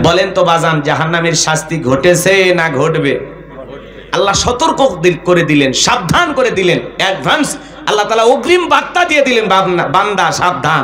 বলেন তো বাজান জাহান্নামের শাস্তি ঘটেছে না ঘটবে? আল্লাহ সতর্ক করে দিলেন, সাবধান করে দিলেন, অ্যাডভান্স আল্লাহ তাআলা অগ্রিম বার্তা দিয়ে দিলেন, বান্দা সাবধান,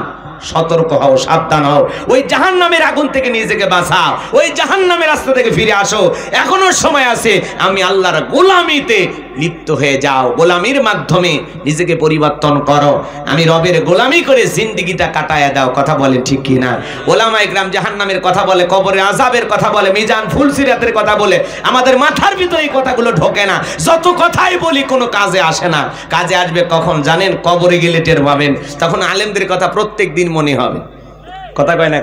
সতর্ক হও, সাবধান হও, ওই জাহান্নামের আগুন থেকে নিজেকে বাঁচাও, ওই জাহান্নামের রাস্তা থেকে ফিরে আসো, এখনো সময় আছে। আমি আল্লাহর গোলামিতে লিপ্ত হয়ে যাও, গোলামির মাধ্যমে নিজেকে পরিবর্তন করো, আমি রবের গোলামি করে জিন্দেগিটা কাটায়া দাও। কথা বলেন ঠিক কি না? ওলামায়ে কেরাম জাহান্নামের কথা বলে, কবরের আযাবের কথা বলে, মিজান ফুলসিরাতের কথা বলে, আমাদের মাথার ভিতরে এই কথাগুলো ঢোকে না। যত কথাই বলি কোনো কাজে আসে না। কাজে আসবে কখন জানেন? কবরে গেলে টের পাবেন, তখন আলেমদের কথা প্রত্যেক দিন মনে হবে। কথা কয় না?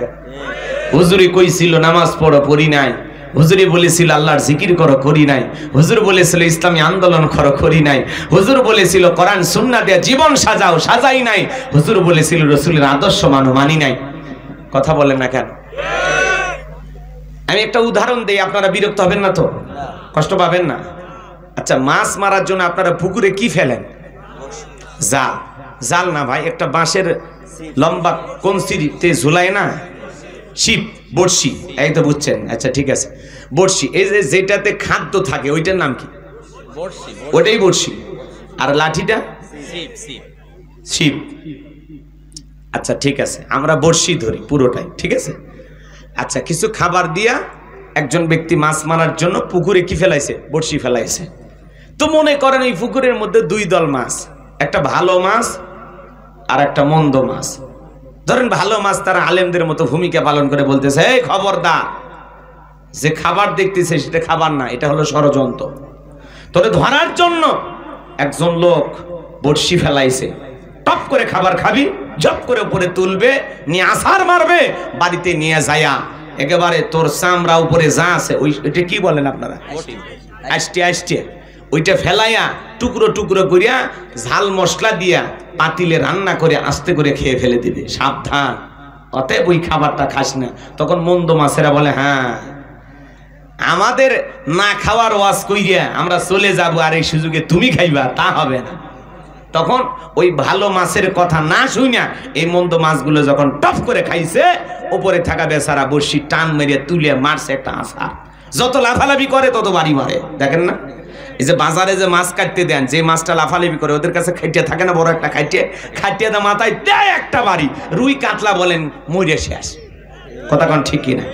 হুজুরি কইছিল নামাজ পড়ো, পড়ি নাই। হুজুরি বলেছিল আল্লাহর জিকির করো, করি নাই। হুজুর বলেছিল ইসলামী আন্দোলন করো, করি নাই। হুজুর বলেছিল কোরআন সুন্নাহ দিয়ে জীবন সাজাও, সাজাই নাই। হুজুর বলেছিল রাসূলের আদর্শ মানো, মানি নাই। কথা বলেন না কেন? আমি একটা উদাহরণ দেই, আপনারা বিরক্ত হবেন না তো? কষ্ট পাবেন না? আচ্ছা, মাছ মারার জন্য আপনারা পুকুরে কি ফেলেন? জাল। জাল না ভাই, একটা বাঁশের লম্বা কঞ্চিতে ঝুলায় না, ছিপ, বড়শি, এই তো বুঝছেন? আচ্ছা ঠিক আছে, বড়শি। এই যে যেটাতে খাদ্য থাকে ওইটার নাম কি? বড়শি। ওটাই বড়শি। আর লাঠিটা? ছিপ। আচ্ছা ঠিক আছে, আমরা বড়শি ধরি পুরোটাই, ঠিক আছে। আচ্ছা, কিছু খাবার দিয়া একজন ব্যক্তি মাছ মারার জন্য পুকুরে কি ফেলাইছে? বড়শি ফেলাইছে। তো মনে করেন এই পুকুরের মধ্যে দুই দল মাছ, একটা ভালো মাছ আর একটা মন্দ মাছ। ধরেন ভালো মাছ তারা আলেমদের মতো ভূমিকা পালন করে বলতেছে, এই খবরদার, যে খাবার দেখতেছে সেটা খাবার না, এটা হলো ষড়যন্ত্র। তোরে ধরার জন্য একজন লোক বড়শি ফেলাইছে, টপ করে খাবার খাবি, জপ করে উপরে তুলবে, নিয়ে আছাড় মারবে, বাড়িতে নিয়ে যায়া একেবারে তোর চামড়া উপরে যা আছে ওইটা কি বলেন আপনারা? আষ্টে আষ্টে ওইটা ফেলাইয়া টুকরো টুকরো করিয়া ঝাল মশলা দিয়া পাতিলে রান্না করে আস্তে করে খেয়ে ফেলে দিবে। সাবধান, অতএব ওই খাবারটা খাস না। তখন মন্দ মাছেরা বলে, হ্যাঁ আমাদের না খাওয়ার ওয়াজ কইরা আমরা চলে যাব, আর এই সুযোগে তুমি খাইবা, তা হবে না। তখন ওই ভালো মাছের কথা না শুইনা এই মন্দ মাছগুলো যখন টপ করে খাইছে, উপরে থাকা বেচারা বড়শি টান মেরিয়ে তুলে মারছে একটা আছাড়। যত লাফালাফি করে তত বাড়ি মারে। দেখেন না, এই যে বাজারে যে মাছ কাটতে দেন, যে মাছটা লাফালাফি করে ওদের কাছে খাইটিয়া থাকে না, বড় একটা খাইটিয়া দা মাথায় দেয় একটা বাড়ি, রুই কাতলা বলেন মরে শেষ। কথা কোন ঠিক কিনা?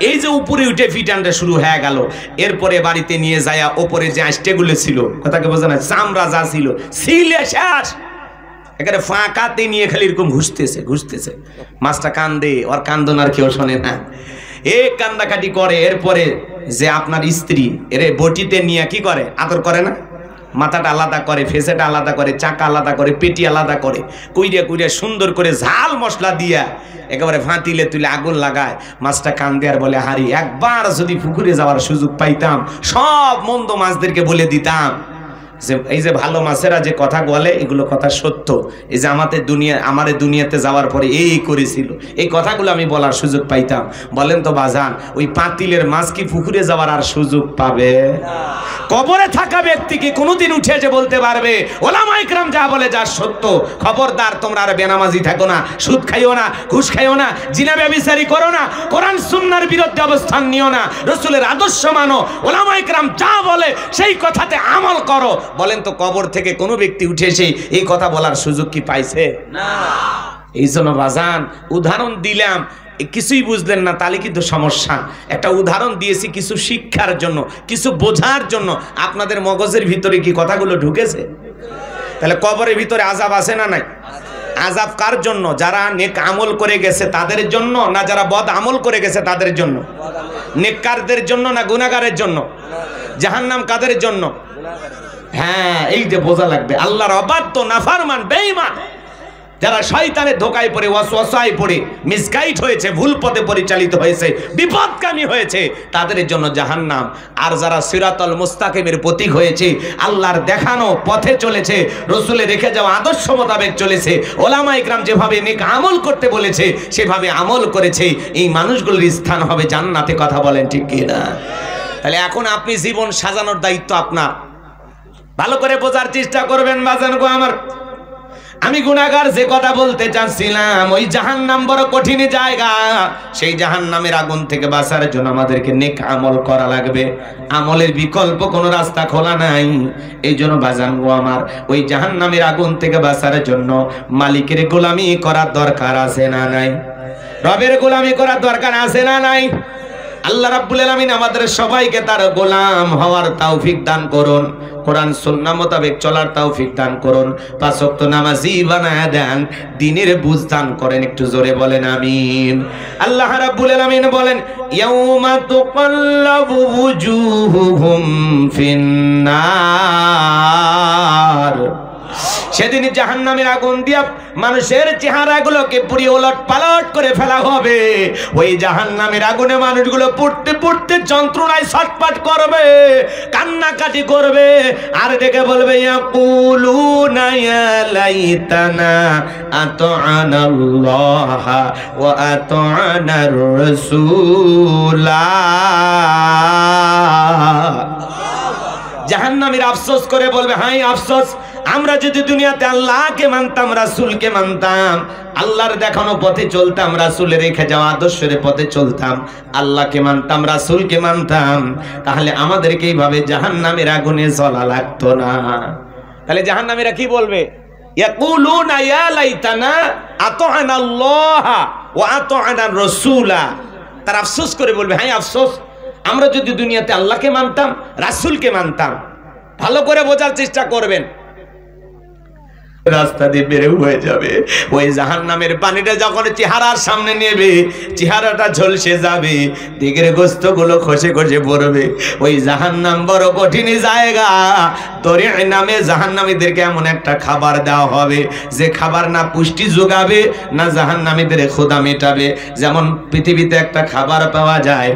এই যে উপরে উঠে ফিটানটা শুরু হয়ে গেল, এরপরে বাড়িতে নিয়ে যায় ওপরে যে আষ্টেগুলো ছিল, কথাকে বোঝা না, চামড়া যা ছিল সিলে শেষ। এখানে ফাঁকাতে নিয়ে খালি এরকম ঘুষতেছে। মাছটা কান্দে, ওর কান্দনার কেউ শোনে না, এ কান্দাকাটি করে। এরপরে যে আপনার স্ত্রী এরে বটিতে নিয়ে কি করে? আদর করে না, মাথাটা আলাদা করে, ফেসেটা আলাদা করে, চাকা আলাদা করে, পেটি আলাদা করে, কুইরিয়া সুন্দর করে ঝাল মশলা দিয়া একেবারে ফাঁতিলে তুলে আগুন লাগায়। মাছটা কান্দে আর বলে, হারি একবার যদি পুকুরে যাওয়ার সুযোগ পাইতাম, সব মন্দ মাছদেরকে বলে দিতাম যে এই যে ভালো মাছেরা যে কথা বলে এগুলো কথা সত্য, এই যে আমাদের দুনিয়াতে যাওয়ার পরে এই করেছিল, এই কথাগুলো আমি বলার সুযোগ পাইতাম। বলেন তো বাজান, ওই পাতিলের মাছ কি পুকুরে যাওয়ার আর সুযোগ পাবে? কবরে থাকা ব্যক্তি কি কোনোদিন উঠে যে বলতে পারবে ওলামায়ে কেরাম যা বলে যা সত্য? খবরদার, তোমরা আর বেনামাজি থাকো না, সুদ খাইও না, ঘুষ খাইও না, জিনা ব্যভিচারী করো না, কোরআন সুন্নাহর বিরুদ্ধে অবস্থান নিও না, রাসূলের আদর্শ মানো, ওলামায়ে কেরাম যা বলে সেই কথাতে আমল করো। বলেন তো কবর থেকে কোনো ব্যক্তি উঠে এসে এই কথা বলার সুযোগ কি পাইছে? না। এই জন্য বাজান উদাহরণ দিলাম, কিছুই বুঝলেন না তাহলে কিন্তু সমস্যা। একটা উদাহরণ দিয়েছি কিছু শিক্ষার জন্য, কিছু বোঝার জন্য। আপনাদের মগজের ভিতরে কি কথাগুলো ঢুকেছে? তাহলে কবরের ভিতরে আযাব আছে না নাই? আযাব কার জন্য? যারা নেক আমল করে গেছে তাদের জন্য, না যারা বদ আমল করে গেছে তাদের জন্য? নেককারদের জন্য না গুনাহগারের জন্য? জাহান্নাম কাদের জন্য? হ্যাঁ, এই যে বোঝা লাগবে। আল্লাহর অবাধ্য, নাফরমান, বেঈমান, যারা শয়তানের ধোকায় পড়ে, ওয়াসওয়াসায় পড়ে মিসগাইড হয়েছে, ভুল পথে পরিচালিত হয়েছে, বিপদগামী হয়েছে, তাদের জন্য জাহান্নাম। আর যারা সিরাতুল মুস্তাকিমের প্রতীক হয়েছে, আল্লাহর দেখানো পথে চলেছে, রাসূলের রেখে যাওয়া আদর্শ মোতাবেক চলেছে, ওলামায়ে কেরাম যেভাবে নেক আমল করতে বলেছে সেভাবে আমল করেছে, এই মানুষগুলোর স্থান হবে জান্নাতে। কথা বলেন ঠিক কি না? তাহলে এখন আপনি জীবন সাজানোর দায়িত্ব আপনার। ভালো করে বোঝার চেষ্টা করবেন বাজান গো আমার। আমি গুনাহগার যে কথা বলতে চাচ্ছিলাম, ওই জাহান্নাম বড় কঠিন জায়গা। সেই জাহান্নামের আগুন থেকে বাঁচার জন্য আমাদেরকে নেক আমল করা লাগবে। আমলের বিকল্প কোনো রাস্তা খোলা নাই। এই জন্য বাজান গো আমার, ওই জাহান্নামের আগুন থেকে বাঁচার জন্য মালিকের গোলামি করার দরকার আছে না নাই? রবের গোলামি করার দরকার আছে না নাই? আল্লাহ রাব্বুল আলামিন আমাদের সবাইকে তার গোলাম হওয়ার তৌফিক দান করুন, কোরআন সুন্নাহ মোতাবেক চলার তৌফিক দান করুন, পাঁচ ওয়াক্ত নামাজি বানায়া দেন, দ্বীনের বুঝ দান করেন। একটু জোরে বলেন আমিন। আল্লাহ রাব্বুল আলামিন বলেন, ইয়াউমা তুকাল্লাবু ওয়ুজুহুহুম ফিন্নার। সেদিন জাহান্নামের আগুন দিয়া মানুষের চেহারাগুলোকে পুড়িয়ে ওলট পালট করে ফেলা হবে। ওই জাহান্নামের আগুনে মানুষগুলো পুড়তে পুড়তে যন্ত্রণায় ছটফট করবে, কান্নাকাটি করবে, আর ডেকে বলবে ইয়াকুলুনা ইয়া লাইতানা আতা'নাল্লাহ ওয়া আতা'নার রাসূলা। জাহান্নামীরা আফসোস করে বলবে, হায় আফসোস, আমরা যদি দুনিয়াতে আল্লাহকে মানতাম, রাসূলকে মানতাম, আল্লাহর দেখানো পথে চলতাম, রাসূলের রেখে যাওয়া আদর্শের পথে চলতাম, আল্লাহকে মানতাম, রাসূলকে মানতাম, তাহলে আমাদেরকে এইভাবে জাহান্নামের আগুনে জ্বলা লাগতো না। তাহলে জাহান্নামীরা কি বলবে? ইয়াকুলুনা ইয়া লাইতানা আতা'নাল্লাহ ওয়া আতা'নার রাসূলা। তারা আফসোস করে বলবে, হায় আফসোস, আমরা যদি দুনিয়াতে আল্লাহকে মানতাম, রাসূলকে মানতাম। ভালো করে বোঝার চেষ্টা করবেন। রাস্তা দিয়ে বের হয়ে যাবে, ওই জাহান্নামের পানিটা যখন চেহারার সামনে নেবে, চেহারাটা ঝলসে যাবে, দিকের গোস্তগুলো খসে খসে পড়বে। ওই জাহান্নাম বড় কঠিন জায়গা। দরিয়া নামে জাহান্নামীদেরকে এমন একটা খাবার দেওয়া হবে, যে খাবার না পুষ্টি যোগাবে, না জাহান্নামীদের ক্ষুধা মেটাবে। যেমন পৃথিবীতে একটা খাবার পাওয়া যায়,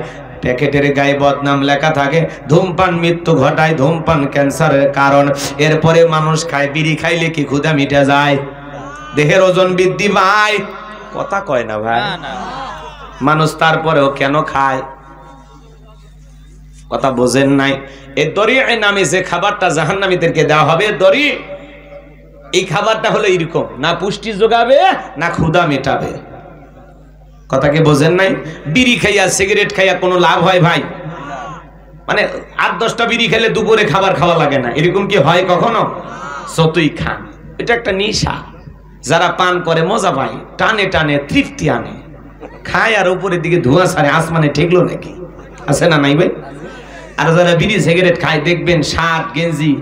প্যাকেটের গায়ে বদনাম লেখা থাকে, ধূমপান মৃত্যু ঘটায়, ধূমপান ক্যান্সারের কারণ। এরপরে মানুষ খায়, বিড়ি খাইলে কি ক্ষুধা মিটে যায়? দেহের ওজন বৃদ্ধি পায়? কথা কয় না ভাই। মানুষ তারপরেও কেন খায়? কথা বোঝেন নাই? এই দরিয়া নামে যে খাবারটা জাহান্নামীদেরকে দেওয়া হবে, দরি, এই খাবারটা হলো এরকম, না পুষ্টি যোগাবে, না ক্ষুধা মেটাবে। কথা কি বোঝেন নাই? বিড়ি খাইয়া, সিগারেট খাইয়া কোনো লাভ হয় ভাই? মানে 8-10টা বিড়ি খেলে দুপুরে খাবার খাওয়া লাগে না, এরকম কি হয় কখনো? যতই খান, এটা একটা নেশা। যারা পান করে মজা পায়, টানে টানে তৃপ্তি আনে, খায় আর উপরের দিকে ধোঁয়া ছাড়ে, আসমানে ঠেকলো নাকি? আছে না নাই ভাই? আর যারা বিড়ি সিগারেট খায়, দেখবেন শার্ট গেঞ্জি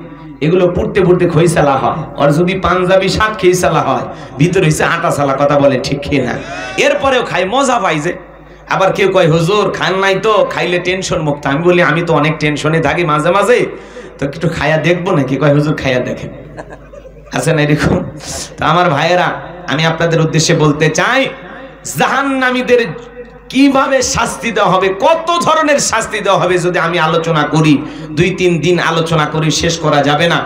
এগুলো পড়তে পড়তে খইসালা হয়, আর যদি পাঞ্জাবি শার্ট খেইসালা হয়, ভিতরে হইছে আটা সালা। কথা বলে ঠিক খেয়ে না? এরপরেও খাই, মজা পাই যে। আবার কেউ কয়, হুজুর খান নাই তো, খাইলে টেনশন মুক্ত। আমি বলি, আমি তো অনেক টেনশনে থাকি মাঝে মাঝে, তো একটু খাইয়া দেখবো নাকি? কয় হুজুর খাইয়া দেখেন। আছে না এরকম? তো আমার ভাইয়েরা, আমি আপনাদের উদ্দেশ্যে বলতে চাই, জাহান্নামীদের কিভাবে শাস্তি দেওয়া হবে, কত ধরনের শাস্তি দেওয়া হবে, যদি আমি আলোচনা করি, 2-3 দিন আলোচনা করি, শেষ করা যাবে না।